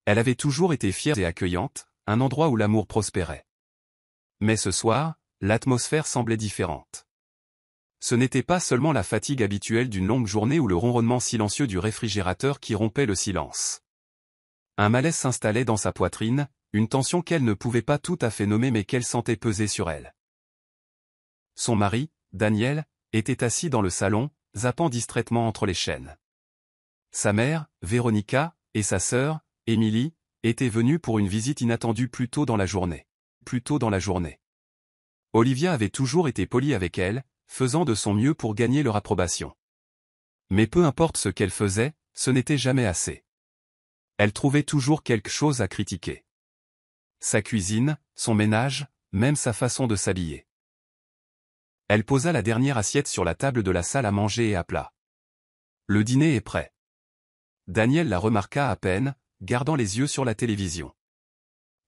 Elle avait toujours été fière et accueillante, un endroit où l'amour prospérait. Mais ce soir, l'atmosphère semblait différente. Ce n'était pas seulement la fatigue habituelle d'une longue journée ou le ronronnement silencieux du réfrigérateur qui rompait le silence. Un malaise s'installait dans sa poitrine, une tension qu'elle ne pouvait pas tout à fait nommer mais qu'elle sentait peser sur elle. Son mari, Daniel, était assis dans le salon, zappant distraitement entre les chaînes. Sa mère, Véronica, et sa sœur, Émilie, étaient venues pour une visite inattendue plus tôt dans la journée. Olivia avait toujours été polie avec elle, faisant de son mieux pour gagner leur approbation. Mais peu importe ce qu'elle faisait, ce n'était jamais assez. Elle trouvait toujours quelque chose à critiquer. Sa cuisine, son ménage, même sa façon de s'habiller. Elle posa la dernière assiette sur la table de la salle à manger et appela. Le dîner est prêt. Daniel la remarqua à peine, gardant les yeux sur la télévision.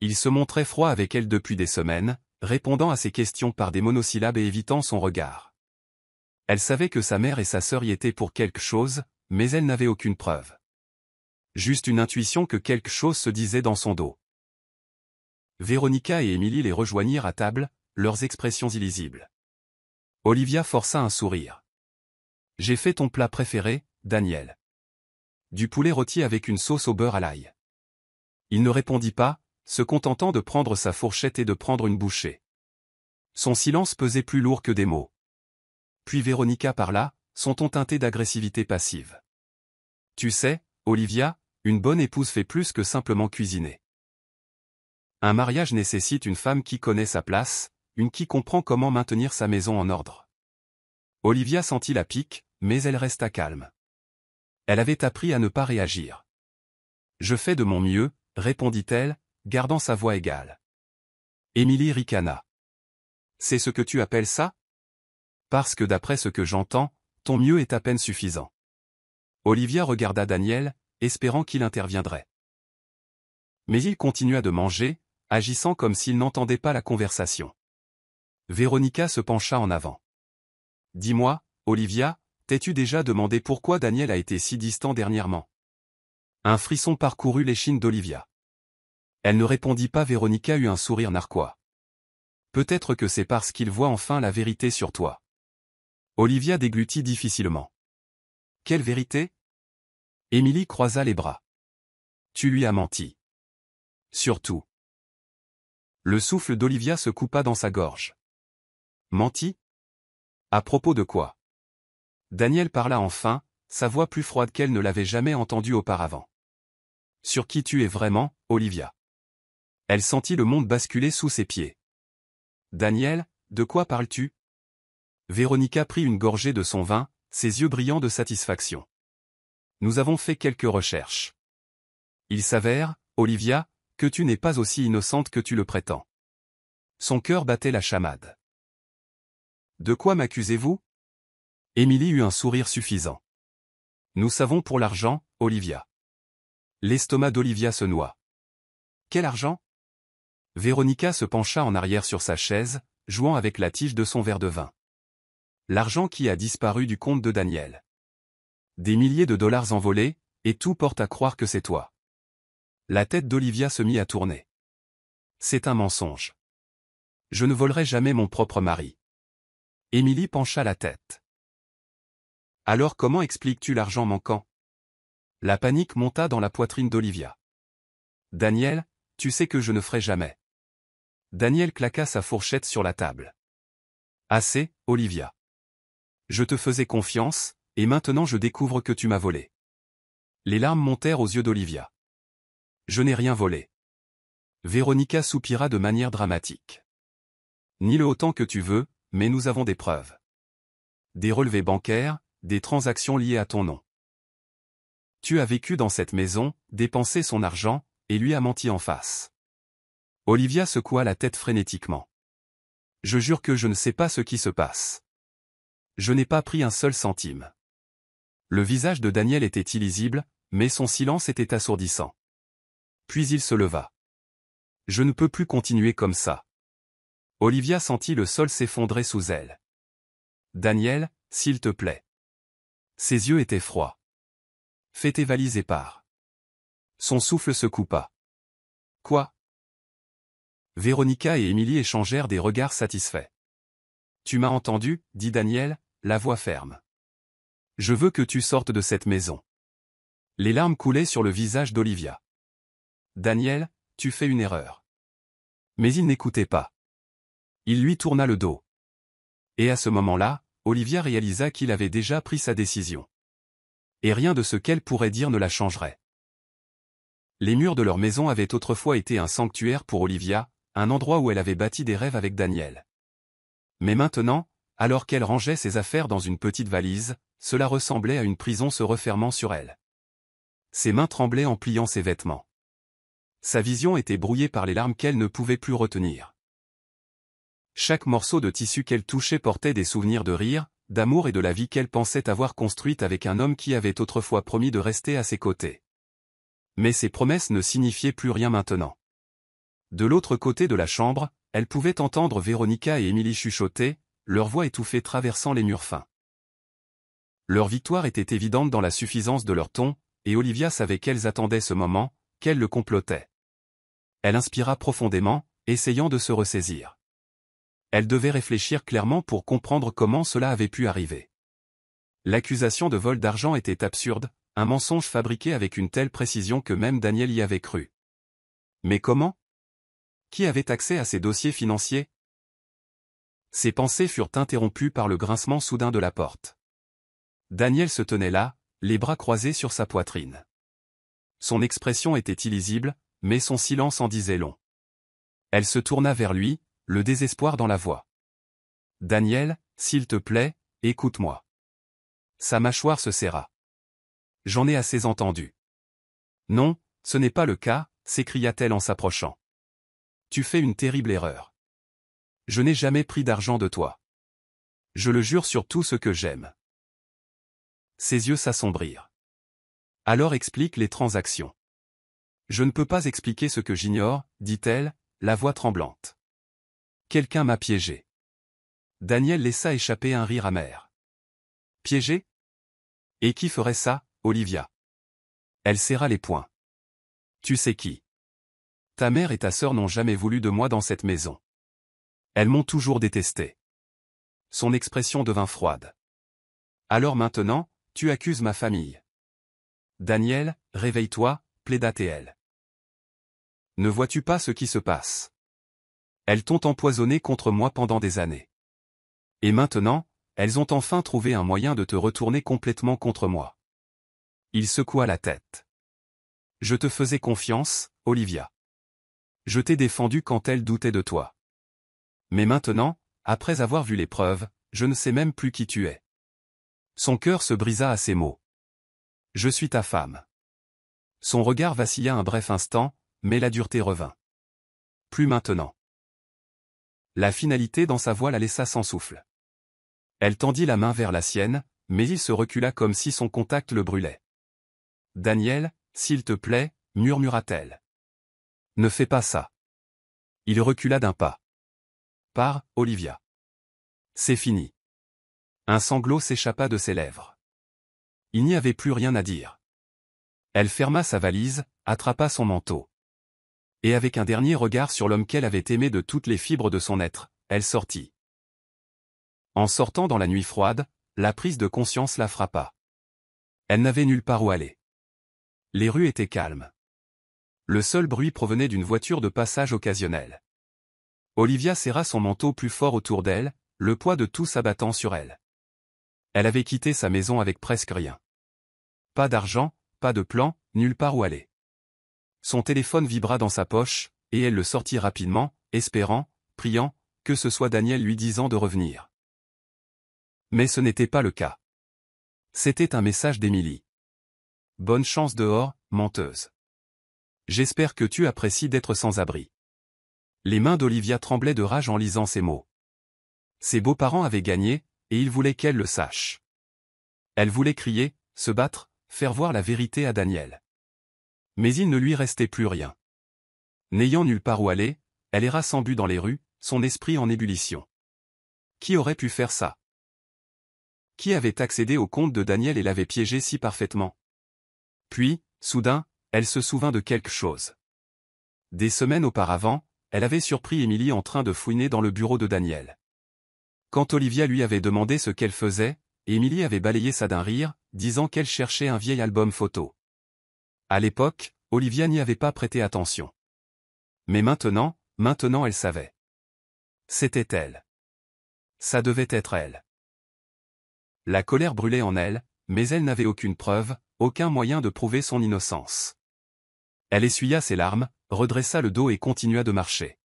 Il se montrait froid avec elle depuis des semaines, répondant à ses questions par des monosyllabes et évitant son regard. Elle savait que sa mère et sa sœur y étaient pour quelque chose, mais elle n'avait aucune preuve. Juste une intuition que quelque chose se disait dans son dos. Véronica et Émilie les rejoignirent à table, leurs expressions illisibles. Olivia força un sourire. « J'ai fait ton plat préféré, Daniel. » Du poulet rôti avec une sauce au beurre à l'ail. Il ne répondit pas, se contentant de prendre sa fourchette et de prendre une bouchée. Son silence pesait plus lourd que des mots. Puis Véronica parla, son ton teinté d'agressivité passive. « Tu sais, Olivia, une bonne épouse fait plus que simplement cuisiner. Un mariage nécessite une femme qui connaît sa place, une qui comprend comment maintenir sa maison en ordre. » Olivia sentit la pique, mais elle resta calme. Elle avait appris à ne pas réagir. « Je fais de mon mieux, » répondit-elle, gardant sa voix égale. Émilie ricana. « C'est ce que tu appelles ça ? Parce que d'après ce que j'entends, ton mieux est à peine suffisant. » Olivia regarda Daniel, espérant qu'il interviendrait. Mais il continua de manger, agissant comme s'il n'entendait pas la conversation. Véronica se pencha en avant. « Dis-moi, Olivia, t'es-tu déjà demandé pourquoi Daniel a été si distant dernièrement ?» Un frisson parcourut l'échine d'Olivia. Elle ne répondit pas. Véronica eut un sourire narquois. « Peut-être que c'est parce qu'il voit enfin la vérité sur toi. » Olivia déglutit difficilement. « Quelle vérité ?» Émilie croisa les bras. « Tu lui as menti. » Surtout. Le souffle d'Olivia se coupa dans sa gorge. « Menti ? À propos de quoi ?» Daniel parla enfin, sa voix plus froide qu'elle ne l'avait jamais entendue auparavant. « Sur qui tu es vraiment, Olivia ?» Elle sentit le monde basculer sous ses pieds. « Daniel, de quoi parles-tu ?» Véronica prit une gorgée de son vin, ses yeux brillants de satisfaction. « Nous avons fait quelques recherches. Il s'avère, Olivia, que tu n'es pas aussi innocente que tu le prétends. » Son cœur battait la chamade. « De quoi m'accusez-vous ?» Émilie eut un sourire suffisant. « Nous savons pour l'argent, Olivia. » L'estomac d'Olivia se noua. « Quel argent ?» Véronica se pencha en arrière sur sa chaise, jouant avec la tige de son verre de vin. « L'argent qui a disparu du compte de Daniel. Des milliers de dollars envolés, et tout porte à croire que c'est toi. » La tête d'Olivia se mit à tourner. « C'est un mensonge. Je ne volerai jamais mon propre mari. » Émilie pencha la tête. « Alors comment expliques-tu l'argent manquant ?» La panique monta dans la poitrine d'Olivia. « Daniel, tu sais que je ne ferai jamais. » Daniel claqua sa fourchette sur la table. « Assez, Olivia. Je te faisais confiance, et maintenant je découvre que tu m'as volé. » Les larmes montèrent aux yeux d'Olivia. « Je n'ai rien volé. » Véronica soupira de manière dramatique. « Ni le autant que tu veux, mais nous avons des preuves. Des relevés bancaires, des transactions liées à ton nom. Tu as vécu dans cette maison, dépensé son argent, et lui as menti en face. » Olivia secoua la tête frénétiquement. « Je jure que je ne sais pas ce qui se passe. Je n'ai pas pris un seul centime. » Le visage de Daniel était illisible, mais son silence était assourdissant. Puis il se leva. « Je ne peux plus continuer comme ça. » Olivia sentit le sol s'effondrer sous elle. « Daniel, s'il te plaît. » Ses yeux étaient froids. « Fais tes valises et pars. Son souffle se coupa. Quoi? Véronica et Émilie échangèrent des regards satisfaits. Tu m'as entendu, dit Daniel, la voix ferme. Je veux que tu sortes de cette maison. Les larmes coulaient sur le visage d'Olivia. Daniel, tu fais une erreur. Mais il n'écoutait pas. Il lui tourna le dos. Et à ce moment-là, Olivia réalisa qu'il avait déjà pris sa décision. Et rien de ce qu'elle pourrait dire ne la changerait. Les murs de leur maison avaient autrefois été un sanctuaire pour Olivia, un endroit où elle avait bâti des rêves avec Daniel. Mais maintenant, alors qu'elle rangeait ses affaires dans une petite valise, cela ressemblait à une prison se refermant sur elle. Ses mains tremblaient en pliant ses vêtements. Sa vision était brouillée par les larmes qu'elle ne pouvait plus retenir. Chaque morceau de tissu qu'elle touchait portait des souvenirs de rire, d'amour et de la vie qu'elle pensait avoir construite avec un homme qui avait autrefois promis de rester à ses côtés. Mais ces promesses ne signifiaient plus rien maintenant. De l'autre côté de la chambre, elle pouvait entendre Véronica et Émilie chuchoter, leur voix étouffée traversant les murs fins. Leur victoire était évidente dans la suffisance de leur ton, et Olivia savait qu'elles attendaient ce moment, qu'elles le complotaient. Elle inspira profondément, essayant de se ressaisir. Elle devait réfléchir clairement pour comprendre comment cela avait pu arriver. L'accusation de vol d'argent était absurde, un mensonge fabriqué avec une telle précision que même Daniel y avait cru. Mais comment? Qui avait accès à ces dossiers financiers? Ses pensées furent interrompues par le grincement soudain de la porte. Daniel se tenait là, les bras croisés sur sa poitrine. Son expression était illisible, mais son silence en disait long. Elle se tourna vers lui, le désespoir dans la voix. « Daniel, s'il te plaît, écoute-moi. » Sa mâchoire se serra. « J'en ai assez entendu. »« Non, ce n'est pas le cas, » s'écria-t-elle en s'approchant. « Tu fais une terrible erreur. Je n'ai jamais pris d'argent de toi. Je le jure sur tout ce que j'aime. » Ses yeux s'assombrirent. « Alors explique les transactions. »« Je ne peux pas expliquer ce que j'ignore, » dit-elle, la voix tremblante. « Quelqu'un m'a piégé. » Daniel laissa échapper un rire amer. « Piégé? Et qui ferait ça, Olivia ?» Elle serra les poings. « Tu sais qui. Ta mère et ta sœur n'ont jamais voulu de moi dans cette maison. Elles m'ont toujours détesté. » Son expression devint froide. « Alors maintenant, tu accuses ma famille. »« Daniel, réveille-toi, » plaida-t-elle. « Ne vois-tu pas ce qui se passe? Elles t'ont empoisonné contre moi pendant des années. Et maintenant, elles ont enfin trouvé un moyen de te retourner complètement contre moi. » Il secoua la tête. « Je te faisais confiance, Olivia. Je t'ai défendu quand elles doutaient de toi. Mais maintenant, après avoir vu les preuves, je ne sais même plus qui tu es. » Son cœur se brisa à ces mots. « Je suis ta femme. » Son regard vacilla un bref instant, mais la dureté revint. « Plus maintenant. » La finalité dans sa voix la laissa sans souffle. Elle tendit la main vers la sienne, mais il se recula comme si son contact le brûlait. « Daniel, s'il te plaît, » murmura-t-elle. « Ne fais pas ça. » Il recula d'un pas. « Pars, Olivia. C'est fini. » Un sanglot s'échappa de ses lèvres. Il n'y avait plus rien à dire. Elle ferma sa valise, attrapa son manteau. Et avec un dernier regard sur l'homme qu'elle avait aimé de toutes les fibres de son être, elle sortit. En sortant dans la nuit froide, la prise de conscience la frappa. Elle n'avait nulle part où aller. Les rues étaient calmes. Le seul bruit provenait d'une voiture de passage occasionnelle. Olivia serra son manteau plus fort autour d'elle, le poids de tout s'abattant sur elle. Elle avait quitté sa maison avec presque rien. Pas d'argent, pas de plan, nulle part où aller. Son téléphone vibra dans sa poche, et elle le sortit rapidement, espérant, priant, que ce soit Daniel lui disant de revenir. Mais ce n'était pas le cas. C'était un message d'Émilie. « Bonne chance dehors, menteuse. J'espère que tu apprécies d'être sans abri. » Les mains d'Olivia tremblaient de rage en lisant ces mots. Ses beaux-parents avaient gagné, et ils voulaient qu'elle le sache. Elle voulait crier, se battre, faire voir la vérité à Daniel. Mais il ne lui restait plus rien. N'ayant nulle part où aller, elle erra sans but dans les rues, son esprit en ébullition. Qui aurait pu faire ça? Qui avait accédé au compte de Daniel et l'avait piégé si parfaitement? Puis, soudain, Elle se souvint de quelque chose. Des semaines auparavant, elle avait surpris Émilie en train de fouiner dans le bureau de Daniel. Quand Olivia lui avait demandé ce qu'elle faisait, Émilie avait balayé ça d'un rire, disant qu'elle cherchait un vieil album photo. À l'époque, Olivia n'y avait pas prêté attention. Mais maintenant elle savait. C'était elle. Ça devait être elle. La colère brûlait en elle, mais elle n'avait aucune preuve, aucun moyen de prouver son innocence. Elle essuya ses larmes, redressa le dos et continua de marcher.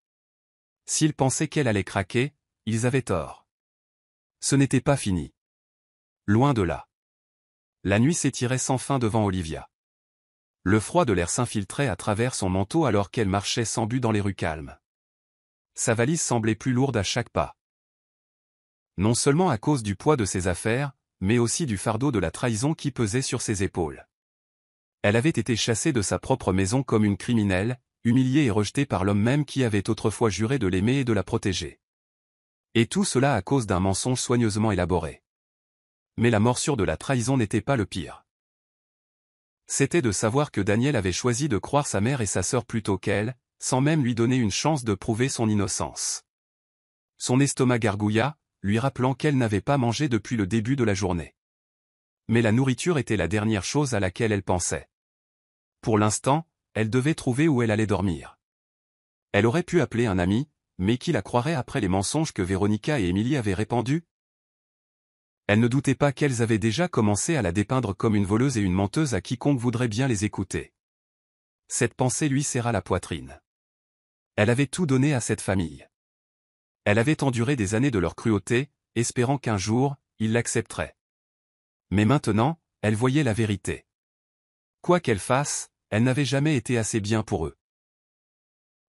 S'ils pensaient qu'elle allait craquer, ils avaient tort. Ce n'était pas fini. Loin de là. La nuit s'étirait sans fin devant Olivia. Le froid de l'air s'infiltrait à travers son manteau alors qu'elle marchait sans but dans les rues calmes. Sa valise semblait plus lourde à chaque pas. Non seulement à cause du poids de ses affaires, mais aussi du fardeau de la trahison qui pesait sur ses épaules. Elle avait été chassée de sa propre maison comme une criminelle, humiliée et rejetée par l'homme même qui avait autrefois juré de l'aimer et de la protéger. Et tout cela à cause d'un mensonge soigneusement élaboré. Mais la morsure de la trahison n'était pas le pire. C'était de savoir que Daniel avait choisi de croire sa mère et sa sœur plutôt qu'elle, sans même lui donner une chance de prouver son innocence. Son estomac gargouilla, lui rappelant qu'elle n'avait pas mangé depuis le début de la journée. Mais la nourriture était la dernière chose à laquelle elle pensait. Pour l'instant, elle devait trouver où elle allait dormir. Elle aurait pu appeler un ami, mais qui la croirait après les mensonges que Véronica et Émilie avaient répandus? Elle ne doutait pas qu'elles avaient déjà commencé à la dépeindre comme une voleuse et une menteuse à quiconque voudrait bien les écouter. Cette pensée lui serra la poitrine. Elle avait tout donné à cette famille. Elle avait enduré des années de leur cruauté, espérant qu'un jour, ils l'accepteraient. Mais maintenant, elle voyait la vérité. Quoi qu'elle fasse, elle n'avait jamais été assez bien pour eux.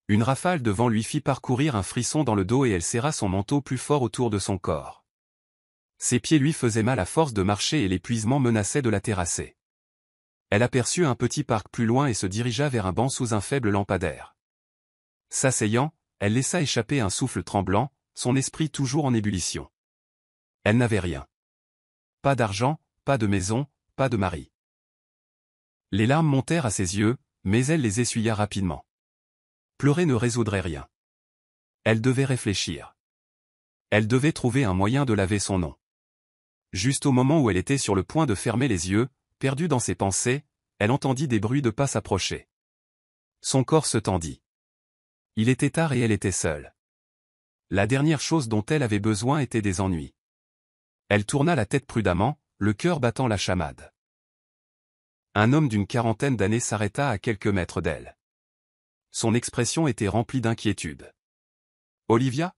Une rafale de vent lui fit parcourir un frisson dans le dos et elle serra son manteau plus fort autour de son corps. Ses pieds lui faisaient mal à force de marcher et l'épuisement menaçait de la terrasser. Elle aperçut un petit parc plus loin et se dirigea vers un banc sous un faible lampadaire. S'asseyant, elle laissa échapper un souffle tremblant, son esprit toujours en ébullition. Elle n'avait rien. Pas d'argent, pas de maison, pas de mari. Les larmes montèrent à ses yeux, mais elle les essuya rapidement. Pleurer ne résoudrait rien. Elle devait réfléchir. Elle devait trouver un moyen de laver son nom. Juste au moment où elle était sur le point de fermer les yeux, perdue dans ses pensées, elle entendit des bruits de pas s'approcher. Son corps se tendit. Il était tard et elle était seule. La dernière chose dont elle avait besoin était des ennuis. Elle tourna la tête prudemment, le cœur battant la chamade. Un homme d'une quarantaine d'années s'arrêta à quelques mètres d'elle. Son expression était remplie d'inquiétude. « Olivia ?»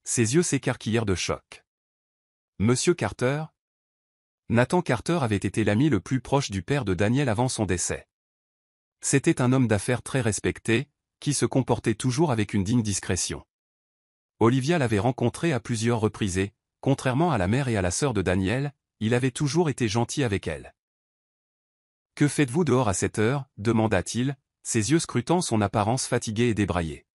Ses yeux s'écarquillèrent de choc. « Monsieur Carter ?» Nathan Carter avait été l'ami le plus proche du père de Daniel avant son décès. C'était un homme d'affaires très respecté, qui se comportait toujours avec une digne discrétion. Olivia l'avait rencontré à plusieurs reprises et, contrairement à la mère et à la sœur de Daniel, il avait toujours été gentil avec elle. « Que faites-vous dehors à cette heure ?» demanda-t-il, ses yeux scrutant son apparence fatiguée et débraillée.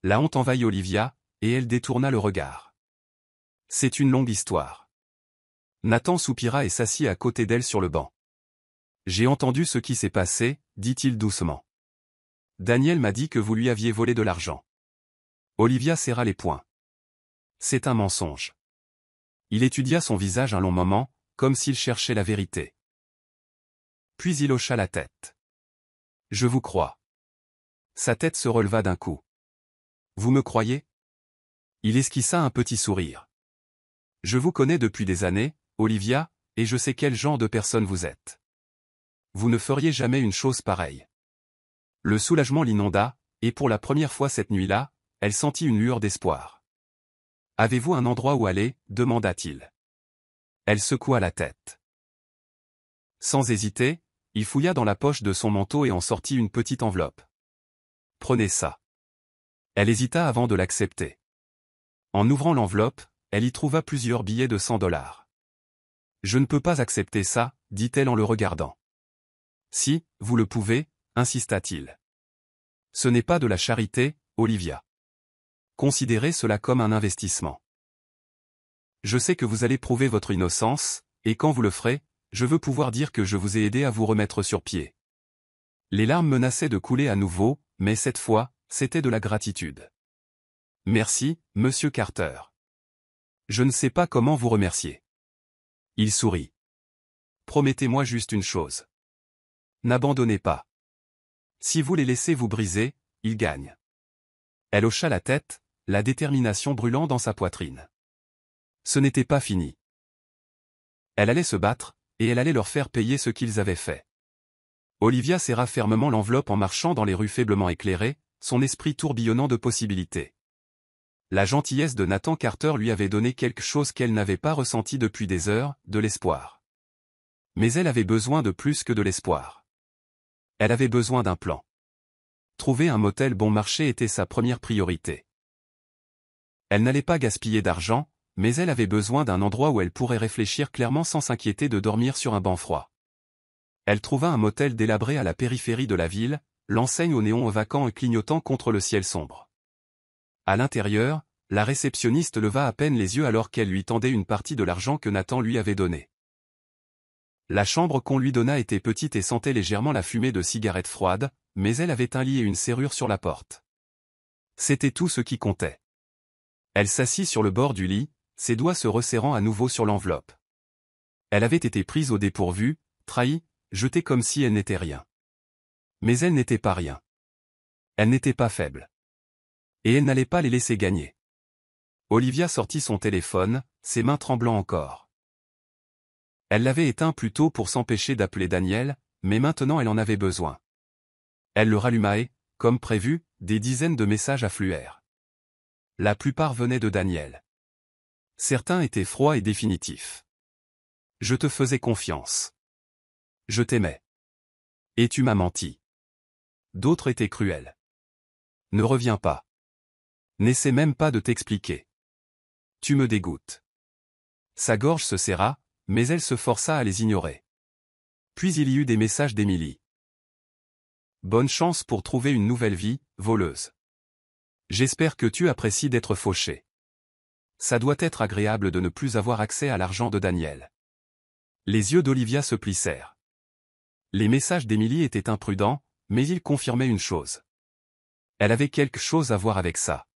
La honte envahit Olivia, et elle détourna le regard. « C'est une longue histoire. » Nathan soupira et s'assit à côté d'elle sur le banc. « J'ai entendu ce qui s'est passé, dit-il doucement. Daniel m'a dit que vous lui aviez volé de l'argent. » Olivia serra les poings. « C'est un mensonge. » Il étudia son visage un long moment, comme s'il cherchait la vérité. Puis il hocha la tête. « Je vous crois. » Sa tête se releva d'un coup. « Vous me croyez ?» Il esquissa un petit sourire. « Je vous connais depuis des années, Olivia, et je sais quel genre de personne vous êtes. Vous ne feriez jamais une chose pareille. » Le soulagement l'inonda, et pour la première fois cette nuit-là, elle sentit une lueur d'espoir. « Avez-vous un endroit où aller ?» demanda-t-il. Elle secoua la tête. Sans hésiter, il fouilla dans la poche de son manteau et en sortit une petite enveloppe. « Prenez ça. » Elle hésita avant de l'accepter. En ouvrant l'enveloppe, elle y trouva plusieurs billets de $100. « Je ne peux pas accepter ça, » dit-elle en le regardant. « Si, vous le pouvez, » insista-t-il. « Ce n'est pas de la charité, Olivia. Considérez cela comme un investissement. Je sais que vous allez prouver votre innocence, et quand vous le ferez, je veux pouvoir dire que je vous ai aidé à vous remettre sur pied. Les larmes menaçaient de couler à nouveau, mais cette fois, c'était de la gratitude. Merci, monsieur Carter. Je ne sais pas comment vous remercier. Il sourit. Promettez-moi juste une chose. N'abandonnez pas. Si vous les laissez vous briser, ils gagnent. Elle hocha la tête, la détermination brûlant dans sa poitrine. Ce n'était pas fini. Elle allait se battre, et elle allait leur faire payer ce qu'ils avaient fait. Olivia serra fermement l'enveloppe en marchant dans les rues faiblement éclairées, son esprit tourbillonnant de possibilités. La gentillesse de Nathan Carter lui avait donné quelque chose qu'elle n'avait pas ressenti depuis des heures, de l'espoir. Mais elle avait besoin de plus que de l'espoir. Elle avait besoin d'un plan. Trouver un motel bon marché était sa première priorité. Elle n'allait pas gaspiller d'argent, mais elle avait besoin d'un endroit où elle pourrait réfléchir clairement sans s'inquiéter de dormir sur un banc froid. Elle trouva un motel délabré à la périphérie de la ville, l'enseigne au néon vacant et clignotant contre le ciel sombre. À l'intérieur, la réceptionniste leva à peine les yeux alors qu'elle lui tendait une partie de l'argent que Nathan lui avait donné. La chambre qu'on lui donna était petite et sentait légèrement la fumée de cigarettes froides, mais elle avait un lit et une serrure sur la porte. C'était tout ce qui comptait. Elle s'assit sur le bord du lit, ses doigts se resserrant à nouveau sur l'enveloppe. Elle avait été prise au dépourvu, trahie, jetée comme si elle n'était rien. Mais elle n'était pas rien. Elle n'était pas faible. Et elle n'allait pas les laisser gagner. Olivia sortit son téléphone, ses mains tremblant encore. Elle l'avait éteint plus tôt pour s'empêcher d'appeler Daniel, mais maintenant elle en avait besoin. Elle le ralluma et, comme prévu, des dizaines de messages affluèrent. La plupart venaient de Daniel. Certains étaient froids et définitifs. Je te faisais confiance. Je t'aimais. Et tu m'as menti. D'autres étaient cruels. Ne reviens pas. N'essaie même pas de t'expliquer. Tu me dégoûtes. Sa gorge se serra, mais elle se força à les ignorer. Puis il y eut des messages d'Emily. Bonne chance pour trouver une nouvelle vie, voleuse. J'espère que tu apprécies d'être fauchée. Ça doit être agréable de ne plus avoir accès à l'argent de Daniel. Les yeux d'Olivia se plissèrent. Les messages d'Emily étaient imprudents, mais ils confirmaient une chose. Elle avait quelque chose à voir avec ça.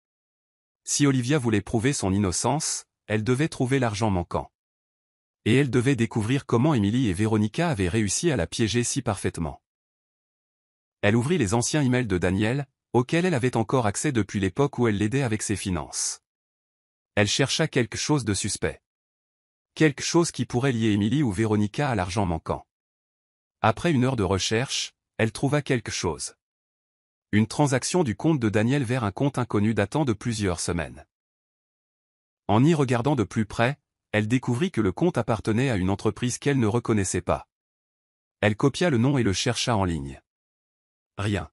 Si Olivia voulait prouver son innocence, elle devait trouver l'argent manquant. Et elle devait découvrir comment Emily et Véronica avaient réussi à la piéger si parfaitement. Elle ouvrit les anciens emails de Daniel, auxquels elle avait encore accès depuis l'époque où elle l'aidait avec ses finances. Elle chercha quelque chose de suspect. Quelque chose qui pourrait lier Emily ou Véronica à l'argent manquant. Après une heure de recherche, elle trouva quelque chose. Une transaction du compte de Daniel vers un compte inconnu datant de plusieurs semaines. En y regardant de plus près, elle découvrit que le compte appartenait à une entreprise qu'elle ne reconnaissait pas. Elle copia le nom et le chercha en ligne. Rien.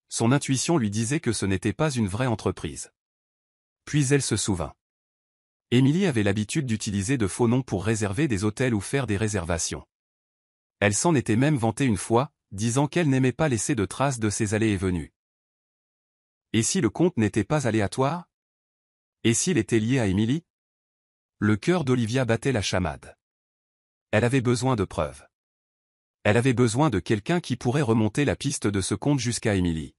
Son intuition lui disait que ce n'était pas une vraie entreprise. Puis elle se souvint. Emily avait l'habitude d'utiliser de faux noms pour réserver des hôtels ou faire des réservations. Elle s'en était même vantée une fois, disant qu'elle n'aimait pas laisser de traces de ses allées et venues. Et si le compte n'était pas aléatoire? Et s'il était lié à Emily? Le cœur d'Olivia battait la chamade. Elle avait besoin de preuves. Elle avait besoin de quelqu'un qui pourrait remonter la piste de ce compte jusqu'à Emily.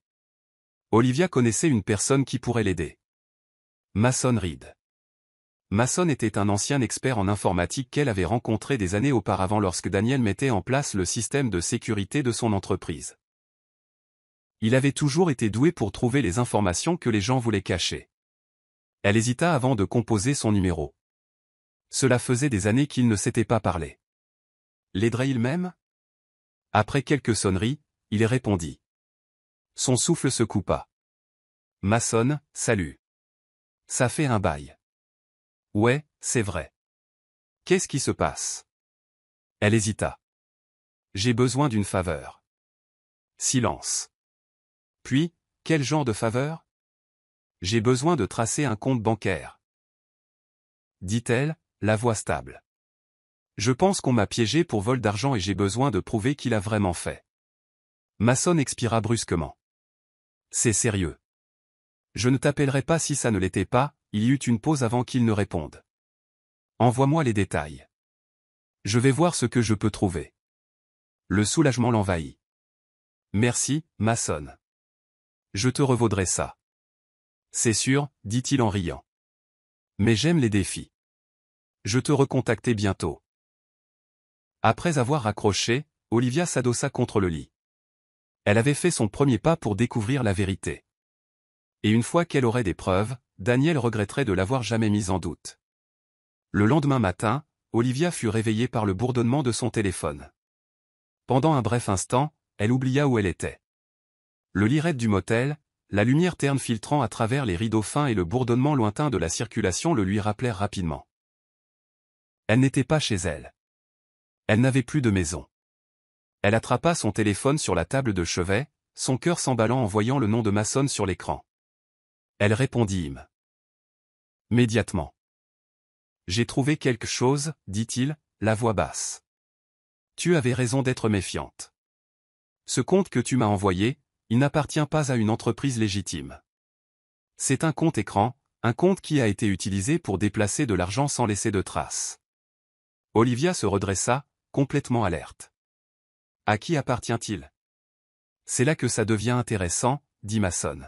Olivia connaissait une personne qui pourrait l'aider. Mason Reed. Mason était un ancien expert en informatique qu'elle avait rencontré des années auparavant lorsque Daniel mettait en place le système de sécurité de son entreprise. Il avait toujours été doué pour trouver les informations que les gens voulaient cacher. Elle hésita avant de composer son numéro. Cela faisait des années qu'ils ne s'étaient pas parlé. L'aiderait-il même? Après quelques sonneries, il répondit. Son souffle se coupa. Mason, salut. Ça fait un bail. Ouais, c'est vrai. Qu'est-ce qui se passe? Elle hésita. J'ai besoin d'une faveur. Silence. Puis, quel genre de faveur? J'ai besoin de tracer un compte bancaire. Dit-elle, la voix stable. Je pense qu'on m'a piégé pour vol d'argent et j'ai besoin de prouver qu'il a vraiment fait. Mason expira brusquement. C'est sérieux. Je ne t'appellerai pas si ça ne l'était pas, il y eut une pause avant qu'il ne réponde. Envoie-moi les détails. Je vais voir ce que je peux trouver. Le soulagement l'envahit. Merci, Mason. Je te revaudrai ça. C'est sûr, dit-il en riant. Mais j'aime les défis. Je te recontacterai bientôt. Après avoir raccroché, Olivia s'adossa contre le lit. Elle avait fait son premier pas pour découvrir la vérité. Et une fois qu'elle aurait des preuves, Daniel regretterait de l'avoir jamais mise en doute. Le lendemain matin, Olivia fut réveillée par le bourdonnement de son téléphone. Pendant un bref instant, elle oublia où elle était. Le lit raide du motel, la lumière terne filtrant à travers les rideaux fins et le bourdonnement lointain de la circulation le lui rappelèrent rapidement. Elle n'était pas chez elle. Elle n'avait plus de maison. Elle attrapa son téléphone sur la table de chevet, son cœur s'emballant en voyant le nom de Mason sur l'écran. Elle répondit immédiatement. J'ai trouvé quelque chose, dit-il, la voix basse. Tu avais raison d'être méfiante. Ce compte que tu m'as envoyé, il n'appartient pas à une entreprise légitime. C'est un compte écran, un compte qui a été utilisé pour déplacer de l'argent sans laisser de traces. Olivia se redressa, complètement alerte. À qui appartient-il? C'est là que ça devient intéressant, dit Mason.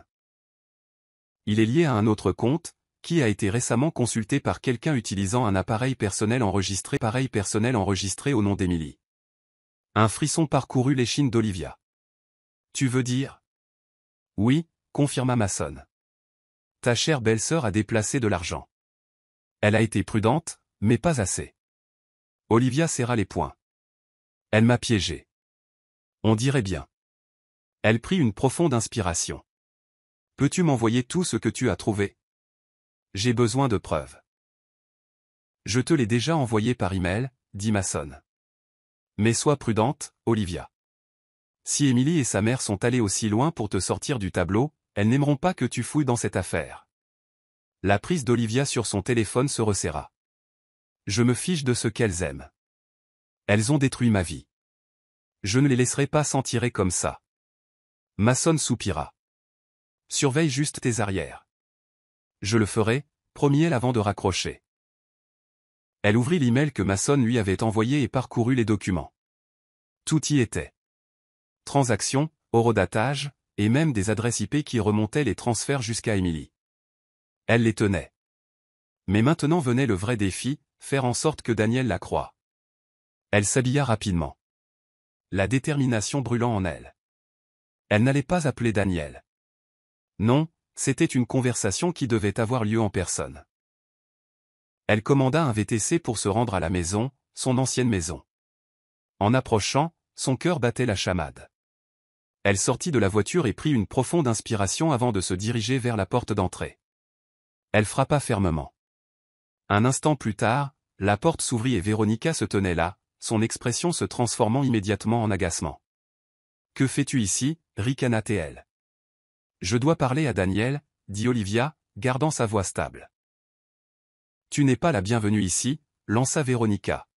Il est lié à un autre compte, qui a été récemment consulté par quelqu'un utilisant un appareil personnel enregistré au nom d'Emily. Un frisson parcourut l'échine d'Olivia. Tu veux dire? Oui, confirma Mason. Ta chère belle-sœur a déplacé de l'argent. Elle a été prudente, mais pas assez. Olivia serra les poings. Elle m'a piégé. On dirait bien. Elle prit une profonde inspiration. Peux-tu m'envoyer tout ce que tu as trouvé? J'ai besoin de preuves. Je te l'ai déjà envoyé par email, dit Mason. Mais sois prudente, Olivia. Si Emily et sa mère sont allées aussi loin pour te sortir du tableau, elles n'aimeront pas que tu fouilles dans cette affaire. La prise d'Olivia sur son téléphone se resserra. Je me fiche de ce qu'elles aiment. Elles ont détruit ma vie. Je ne les laisserai pas s'en tirer comme ça. Mason soupira. Surveille juste tes arrières. Je le ferai, promit-elle avant de raccrocher. Elle ouvrit l'email que Mason lui avait envoyé et parcourut les documents. Tout y était. Transactions, horodatage, et même des adresses IP qui remontaient les transferts jusqu'à Emily. Elle les tenait. Mais maintenant venait le vrai défi, faire en sorte que Daniel la croie. Elle s'habilla rapidement. La détermination brûlant en elle. Elle n'allait pas appeler Daniel. Non, c'était une conversation qui devait avoir lieu en personne. Elle commanda un VTC pour se rendre à la maison, son ancienne maison. En approchant, son cœur battait la chamade. Elle sortit de la voiture et prit une profonde inspiration avant de se diriger vers la porte d'entrée. Elle frappa fermement. Un instant plus tard, la porte s'ouvrit et Véronica se tenait là, son expression se transformant immédiatement en agacement. « Que fais-tu ici » ricana-t-elle. « Je dois parler à Daniel » dit Olivia, gardant sa voix stable. « Tu n'es pas la bienvenue ici » lança Véronica.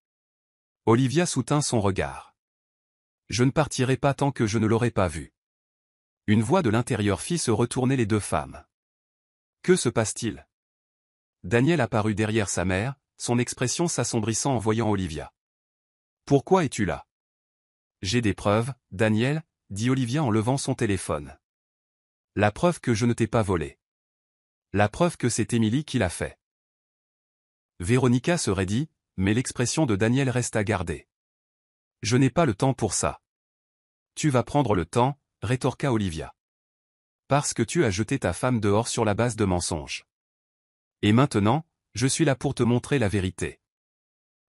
Olivia soutint son regard. « Je ne partirai pas tant que je ne l'aurai pas vu. » Une voix de l'intérieur fit se retourner les deux femmes. Que se passe-t-il? Daniel apparut derrière sa mère, son expression s'assombrissant en voyant Olivia. « Pourquoi es-tu là? » J'ai des preuves, Daniel, dit Olivia en levant son téléphone. La preuve que je ne t'ai pas volé. La preuve que c'est Emily qui l'a fait. Véronica se raidit, mais l'expression de Daniel resta gardée. Je n'ai pas le temps pour ça. Tu vas prendre le temps, rétorqua Olivia. Parce que tu as jeté ta femme dehors sur la base de mensonges. Et maintenant, je suis là pour te montrer la vérité.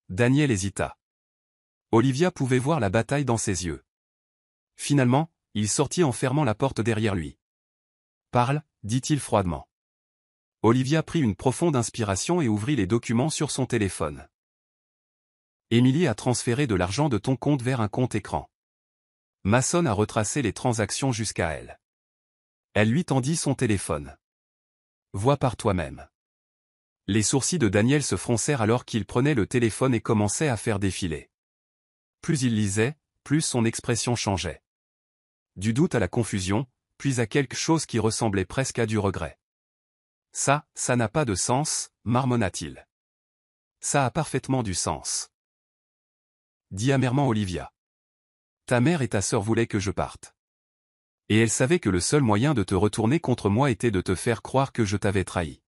Daniel hésita. Olivia pouvait voir la bataille dans ses yeux. Finalement, il sortit en fermant la porte derrière lui. Parle, dit-il froidement. Olivia prit une profonde inspiration et ouvrit les documents sur son téléphone. Emily a transféré de l'argent de ton compte vers un compte écran. Mason a retracé les transactions jusqu'à elle. Elle lui tendit son téléphone. Vois par toi-même. Les sourcils de Daniel se froncèrent alors qu'il prenait le téléphone et commençait à faire défiler. Plus il lisait, plus son expression changeait. Du doute à la confusion, puis à quelque chose qui ressemblait presque à du regret. Ça n'a pas de sens, marmonna-t-il. Ça a parfaitement du sens. Dit amèrement Olivia. Ta mère et ta sœur voulaient que je parte. Et elle savait que le seul moyen de te retourner contre moi était de te faire croire que je t'avais trahi.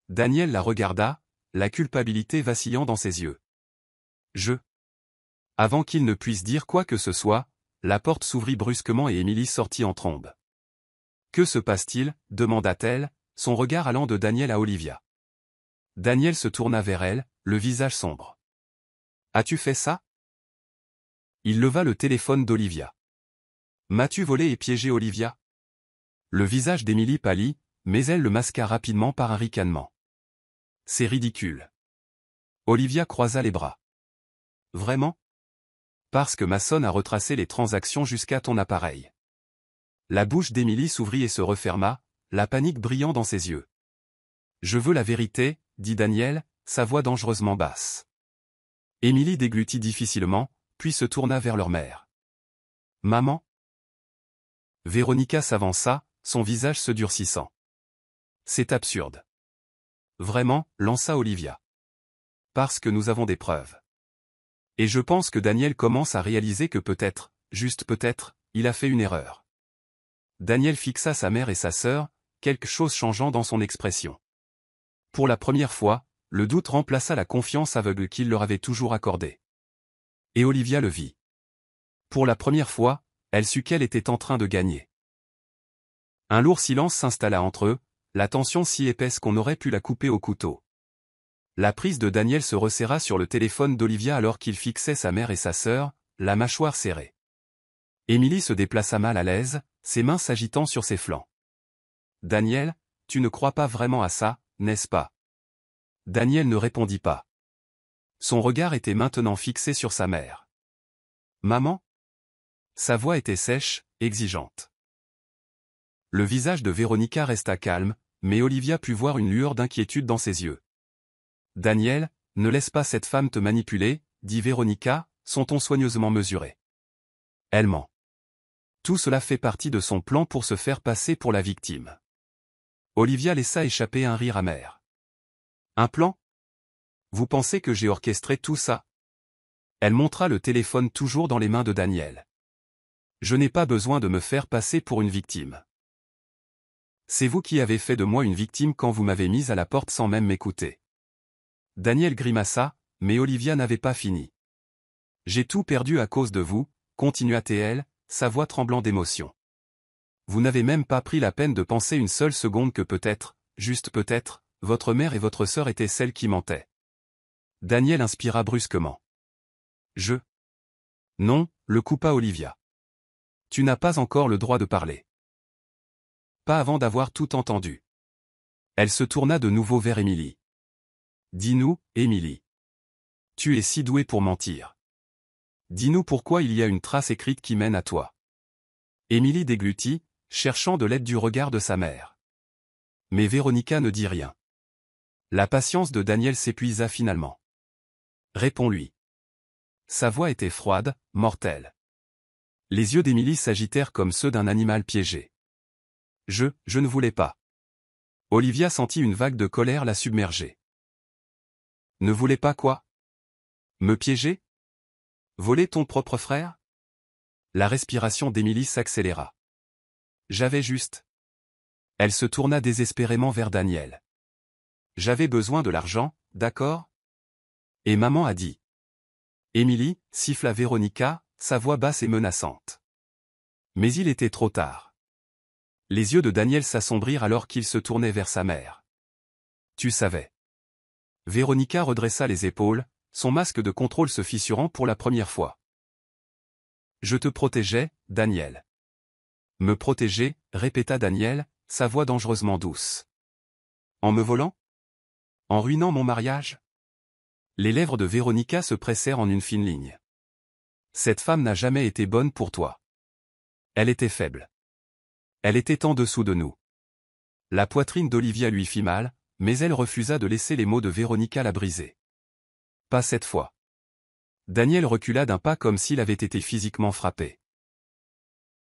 Daniel la regarda, la culpabilité vacillant dans ses yeux. Avant qu'il ne puisse dire quoi que ce soit, la porte s'ouvrit brusquement et Émilie sortit en trombe. Que se passe-t-il demanda-t-elle, son regard allant de Daniel à Olivia. Daniel se tourna vers elle, le visage sombre. As-tu fait ça? Il leva le téléphone d'Olivia. M'as-tu volé et piégé Olivia? Le visage d'Émilie pâlit, mais elle le masqua rapidement par un ricanement. C'est ridicule. Olivia croisa les bras. Vraiment? Parce que Mason a retracé les transactions jusqu'à ton appareil. La bouche d'Émilie s'ouvrit et se referma, la panique brillant dans ses yeux. Je veux la vérité, dit Daniel, sa voix dangereusement basse. Émilie déglutit difficilement, puis se tourna vers leur mère. Maman? Véronica s'avança, son visage se durcissant. C'est absurde. Vraiment, lança Olivia. Parce que nous avons des preuves. Et je pense que Daniel commence à réaliser que peut-être, juste peut-être, il a fait une erreur. Daniel fixa sa mère et sa sœur, quelque chose changeant dans son expression. Pour la première fois, le doute remplaça la confiance aveugle qu'il leur avait toujours accordée. Et Olivia le vit. Pour la première fois, elle sut qu'elle était en train de gagner. Un lourd silence s'installa entre eux, la tension si épaisse qu'on aurait pu la couper au couteau. La prise de Daniel se resserra sur le téléphone d'Olivia alors qu'il fixait sa mère et sa sœur, la mâchoire serrée. Émilie se déplaça mal à l'aise, ses mains s'agitant sur ses flancs. Daniel, tu ne crois pas vraiment à ça, n'est-ce pas? Daniel ne répondit pas. Son regard était maintenant fixé sur sa mère. Maman? Sa voix était sèche, exigeante. Le visage de Véronica resta calme, mais Olivia put voir une lueur d'inquiétude dans ses yeux. Daniel, ne laisse pas cette femme te manipuler, dit Véronica, son ton soigneusement mesuré. Elle ment. Tout cela fait partie de son plan pour se faire passer pour la victime. Olivia laissa échapper un rire amer. Un plan? Vous pensez que j'ai orchestré tout ça? Elle montra le téléphone toujours dans les mains de Daniel. Je n'ai pas besoin de me faire passer pour une victime. C'est vous qui avez fait de moi une victime quand vous m'avez mise à la porte sans même m'écouter. Daniel grimaça, mais Olivia n'avait pas fini. J'ai tout perdu à cause de vous, continua-t-elle, sa voix tremblant d'émotion. Vous n'avez même pas pris la peine de penser une seule seconde que peut-être, juste peut-être, votre mère et votre sœur étaient celles qui mentaient. Daniel inspira brusquement. Non, le coupa Olivia. Tu n'as pas encore le droit de parler. Pas avant d'avoir tout entendu. Elle se tourna de nouveau vers Émilie. Dis-nous, Émilie. Tu es si douée pour mentir. Dis-nous pourquoi il y a une trace écrite qui mène à toi. Émilie déglutit, cherchant de l'aide du regard de sa mère. Mais Véronica ne dit rien. La patience de Daniel s'épuisa finalement. Réponds-lui. Sa voix était froide, mortelle. Les yeux d'Émilie s'agitèrent comme ceux d'un animal piégé. Je ne voulais pas. Olivia sentit une vague de colère la submerger. Ne voulais pas quoi? Me piéger? Voler ton propre frère? La respiration d'Émilie s'accéléra. J'avais juste. Elle se tourna désespérément vers Daniel. J'avais besoin de l'argent, d'accord? Et maman a dit. Émilie, siffla Véronica, sa voix basse et menaçante. Mais il était trop tard. Les yeux de Daniel s'assombrirent alors qu'il se tournait vers sa mère. Tu savais. Véronica redressa les épaules, son masque de contrôle se fissurant pour la première fois. Je te protégeais, Daniel. Me protéger, répéta Daniel, sa voix dangereusement douce. En me volant? En ruinant mon mariage? Les lèvres de Véronica se pressèrent en une fine ligne. Cette femme n'a jamais été bonne pour toi. Elle était faible. Elle était en dessous de nous. La poitrine d'Olivia lui fit mal, mais elle refusa de laisser les mots de Véronica la briser. Pas cette fois. Daniel recula d'un pas comme s'il avait été physiquement frappé.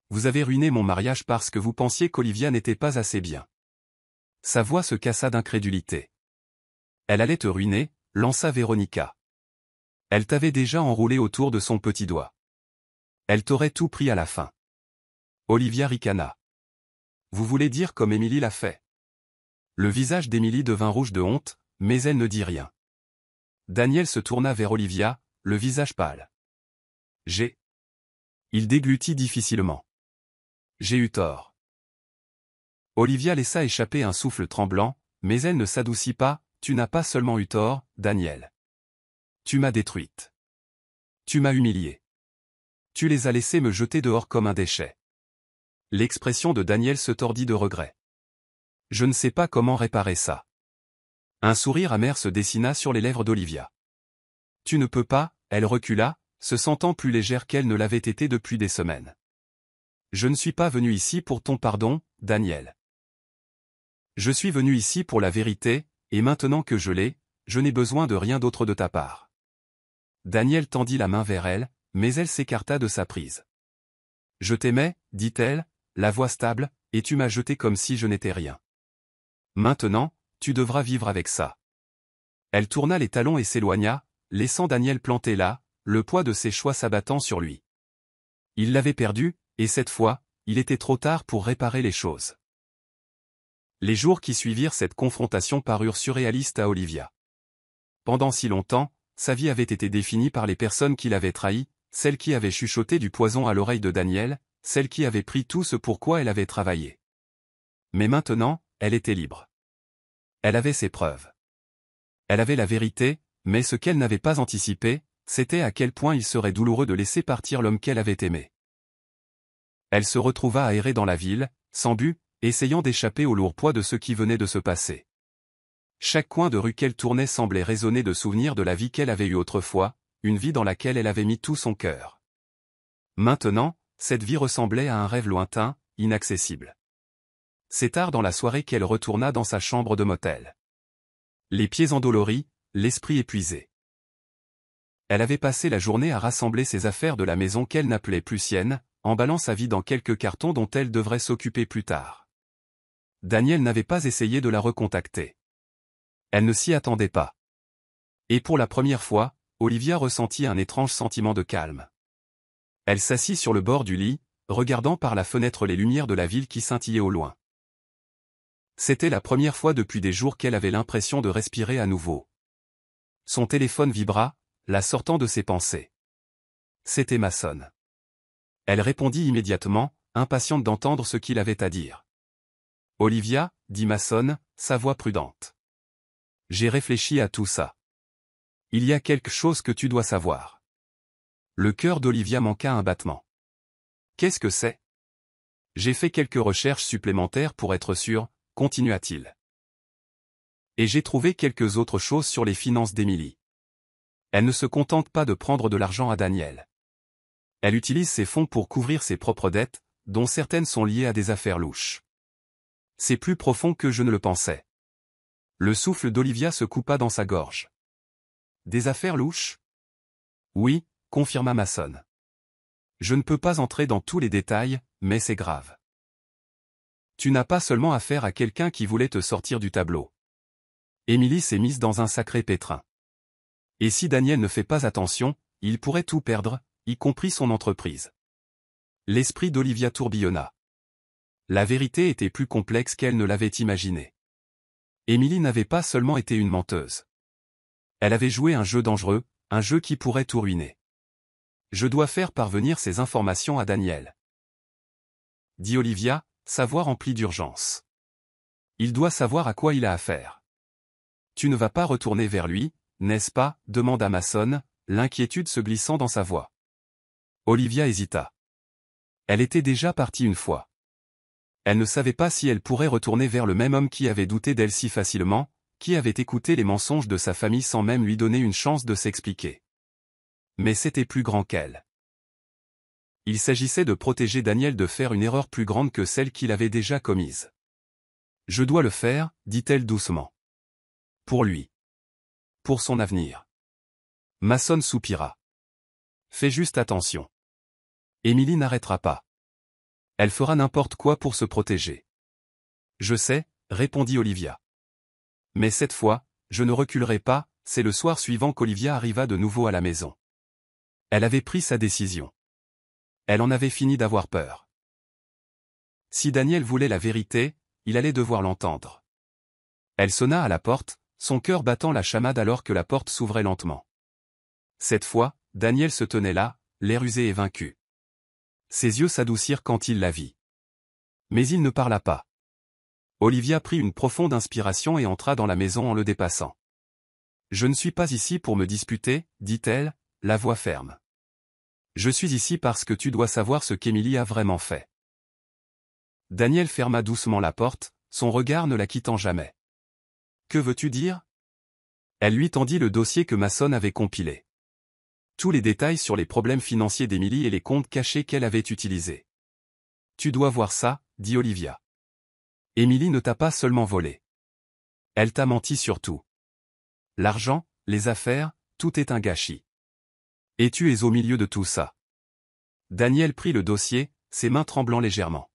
Vous avez ruiné mon mariage parce que vous pensiez qu'Olivia n'était pas assez bien. Sa voix se cassa d'incrédulité. Elle allait te ruiner, lança Véronica. Elle t'avait déjà enroulé autour de son petit doigt. Elle t'aurait tout pris à la fin. Olivia ricana. Vous voulez dire comme Émilie l'a fait? Le visage d'Émilie devint rouge de honte, mais elle ne dit rien. Daniel se tourna vers Olivia, le visage pâle. Il déglutit difficilement. J'ai eu tort. Olivia laissa échapper un souffle tremblant, mais elle ne s'adoucit pas. Tu n'as pas seulement eu tort, Daniel. Tu m'as détruite. Tu m'as humiliée. Tu les as laissés me jeter dehors comme un déchet. L'expression de Daniel se tordit de regret. Je ne sais pas comment réparer ça. Un sourire amer se dessina sur les lèvres d'Olivia. Tu ne peux pas, elle recula, se sentant plus légère qu'elle ne l'avait été depuis des semaines. Je ne suis pas venu ici pour ton pardon, Daniel. Je suis venu ici pour la vérité, et maintenant que je l'ai, je n'ai besoin de rien d'autre de ta part. Daniel tendit la main vers elle, mais elle s'écarta de sa prise. Je t'aimais, dit-elle, la voix stable, et tu m'as jeté comme si je n'étais rien. Maintenant, tu devras vivre avec ça. Elle tourna les talons et s'éloigna, laissant Daniel planté là, le poids de ses choix s'abattant sur lui. Il l'avait perdu, et cette fois, il était trop tard pour réparer les choses. Les jours qui suivirent cette confrontation parurent surréalistes à Olivia. Pendant si longtemps, sa vie avait été définie par les personnes qui l'avaient trahi, celles qui avaient chuchoté du poison à l'oreille de Daniel, celles qui avaient pris tout ce pour quoi elle avait travaillé. Mais maintenant, elle était libre. Elle avait ses preuves. Elle avait la vérité, mais ce qu'elle n'avait pas anticipé, c'était à quel point il serait douloureux de laisser partir l'homme qu'elle avait aimé. Elle se retrouva à errer dans la ville, sans but, essayant d'échapper au lourd poids de ce qui venait de se passer. Chaque coin de rue qu'elle tournait semblait résonner de souvenirs de la vie qu'elle avait eue autrefois, une vie dans laquelle elle avait mis tout son cœur. Maintenant, cette vie ressemblait à un rêve lointain, inaccessible. C'est tard dans la soirée qu'elle retourna dans sa chambre de motel. Les pieds endoloris, l'esprit épuisé. Elle avait passé la journée à rassembler ses affaires de la maison qu'elle n'appelait plus sienne, emballant sa vie dans quelques cartons dont elle devrait s'occuper plus tard. Daniel n'avait pas essayé de la recontacter. Elle ne s'y attendait pas. Et pour la première fois, Olivia ressentit un étrange sentiment de calme. Elle s'assit sur le bord du lit, regardant par la fenêtre les lumières de la ville qui scintillaient au loin. C'était la première fois depuis des jours qu'elle avait l'impression de respirer à nouveau. Son téléphone vibra, la sortant de ses pensées. C'était Mason. Elle répondit immédiatement, impatiente d'entendre ce qu'il avait à dire. « Olivia, dit Mason, sa voix prudente. J'ai réfléchi à tout ça. Il y a quelque chose que tu dois savoir. » Le cœur d'Olivia manqua un battement. « Qu'est-ce que c'est ? » J'ai fait quelques recherches supplémentaires pour être sûr, continua-t-il. Et j'ai trouvé quelques autres choses sur les finances d'Émilie. Elle ne se contente pas de prendre de l'argent à Daniel. Elle utilise ses fonds pour couvrir ses propres dettes, dont certaines sont liées à des affaires louches. C'est plus profond que je ne le pensais. Le souffle d'Olivia se coupa dans sa gorge. Des affaires louches ? Oui, confirma Mason. Je ne peux pas entrer dans tous les détails, mais c'est grave. Tu n'as pas seulement affaire à quelqu'un qui voulait te sortir du tableau. Émilie s'est mise dans un sacré pétrin. Et si Daniel ne fait pas attention, il pourrait tout perdre, y compris son entreprise. L'esprit d'Olivia tourbillonna. La vérité était plus complexe qu'elle ne l'avait imaginé. Émilie n'avait pas seulement été une menteuse. Elle avait joué un jeu dangereux, un jeu qui pourrait tout ruiner. Je dois faire parvenir ces informations à Daniel. Dit Olivia, sa voix remplie d'urgence. Il doit savoir à quoi il a affaire. Tu ne vas pas retourner vers lui, n'est-ce pas ? Demanda Mason, l'inquiétude se glissant dans sa voix. Olivia hésita. Elle était déjà partie une fois. Elle ne savait pas si elle pourrait retourner vers le même homme qui avait douté d'elle si facilement, qui avait écouté les mensonges de sa famille sans même lui donner une chance de s'expliquer. Mais c'était plus grand qu'elle. Il s'agissait de protéger Daniel de faire une erreur plus grande que celle qu'il avait déjà commise. Je dois le faire, dit-elle doucement. Pour lui. Pour son avenir. Mason soupira. Fais juste attention. Émilie n'arrêtera pas. Elle fera n'importe quoi pour se protéger. Je sais, répondit Olivia. Mais cette fois, je ne reculerai pas. C'est le soir suivant qu'Olivia arriva de nouveau à la maison. Elle avait pris sa décision. Elle en avait fini d'avoir peur. Si Daniel voulait la vérité, il allait devoir l'entendre. Elle sonna à la porte, son cœur battant la chamade alors que la porte s'ouvrait lentement. Cette fois, Daniel se tenait là, l'air usé et vaincu. Ses yeux s'adoucirent quand il la vit. Mais il ne parla pas. Olivia prit une profonde inspiration et entra dans la maison en le dépassant. « Je ne suis pas ici pour me disputer, dit-elle, la voix ferme. Je suis ici parce que tu dois savoir ce qu'Émilie a vraiment fait. » Daniel ferma doucement la porte, son regard ne la quittant jamais. « Que veux-tu dire ?» Elle lui tendit le dossier que Mason avait compilé. Tous les détails sur les problèmes financiers d'Émilie et les comptes cachés qu'elle avait utilisés. « Tu dois voir ça, dit Olivia. Émilie ne t'a pas seulement volé. Elle t'a menti sur tout. L'argent, les affaires, tout est un gâchis. Et tu es au milieu de tout ça. » Daniel prit le dossier, ses mains tremblant légèrement.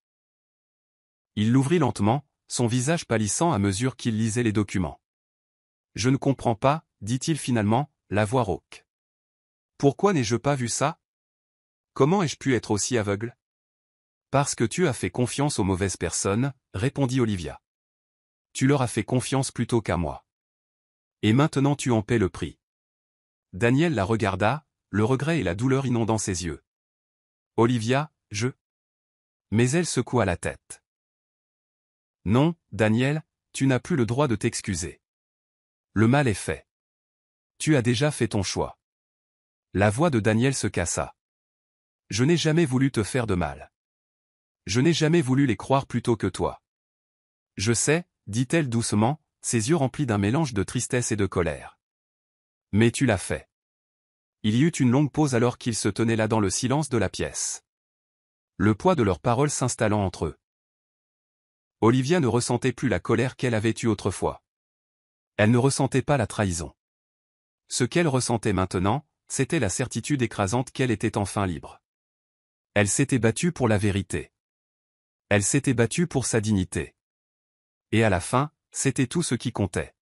Il l'ouvrit lentement, son visage pâlissant à mesure qu'il lisait les documents. « Je ne comprends pas, dit-il finalement, la voix rauque. Pourquoi n'ai-je pas vu ça? Comment ai-je pu être aussi aveugle? Parce que tu as fait confiance aux mauvaises personnes, répondit Olivia. Tu leur as fait confiance plutôt qu'à moi. Et maintenant tu en paies le prix. Daniel la regarda, le regret et la douleur inondant ses yeux. Olivia, je... Mais elle secoua la tête. Non, Daniel, tu n'as plus le droit de t'excuser. Le mal est fait. Tu as déjà fait ton choix. La voix de Daniel se cassa. Je n'ai jamais voulu te faire de mal. Je n'ai jamais voulu les croire plutôt que toi. Je sais, dit-elle doucement, ses yeux remplis d'un mélange de tristesse et de colère. Mais tu l'as fait. Il y eut une longue pause alors qu'ils se tenaient là dans le silence de la pièce. Le poids de leurs paroles s'installant entre eux. Olivia ne ressentait plus la colère qu'elle avait eue autrefois. Elle ne ressentait pas la trahison. Ce qu'elle ressentait maintenant, c'était la certitude écrasante qu'elle était enfin libre. Elle s'était battue pour la vérité. Elle s'était battue pour sa dignité. Et à la fin, c'était tout ce qui comptait.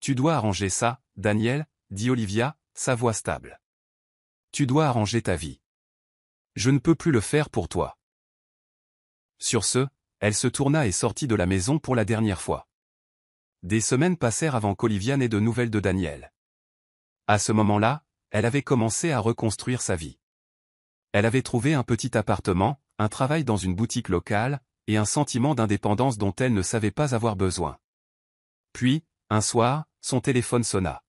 Tu dois arranger ça, Daniel, dit Olivia, sa voix stable. Tu dois arranger ta vie. Je ne peux plus le faire pour toi. Sur ce, elle se tourna et sortit de la maison pour la dernière fois. Des semaines passèrent avant qu'Olivia n'ait de nouvelles de Daniel. À ce moment-là, elle avait commencé à reconstruire sa vie. Elle avait trouvé un petit appartement, un travail dans une boutique locale, et un sentiment d'indépendance dont elle ne savait pas avoir besoin. Puis, un soir, son téléphone sonna.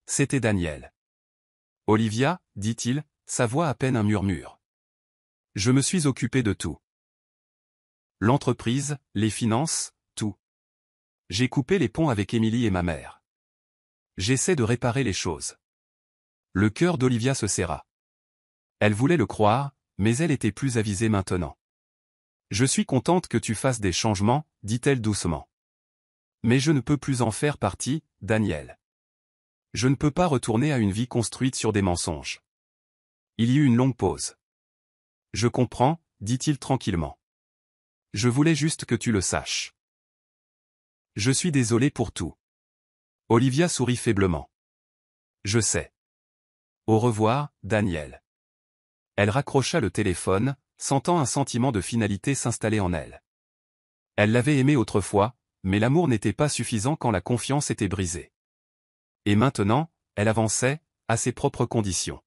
C'était Daniel. « Olivia, dit-il, sa voix à peine un murmure. Je me suis occupé de tout. L'entreprise, les finances, tout. J'ai coupé les ponts avec Émilie et ma mère. J'essaie de réparer les choses. » Le cœur d'Olivia se serra. Elle voulait le croire, mais elle était plus avisée maintenant. « Je suis contente que tu fasses des changements, dit-elle doucement. Mais je ne peux plus en faire partie, Daniel. Je ne peux pas retourner à une vie construite sur des mensonges. » Il y eut une longue pause. « Je comprends, dit-il tranquillement. Je voulais juste que tu le saches. Je suis désolé pour tout. » Olivia sourit faiblement. « Je sais. Au revoir, Daniel. » Elle raccrocha le téléphone, sentant un sentiment de finalité s'installer en elle. Elle l'avait aimé autrefois, mais l'amour n'était pas suffisant quand la confiance était brisée. Et maintenant, elle avançait, à ses propres conditions.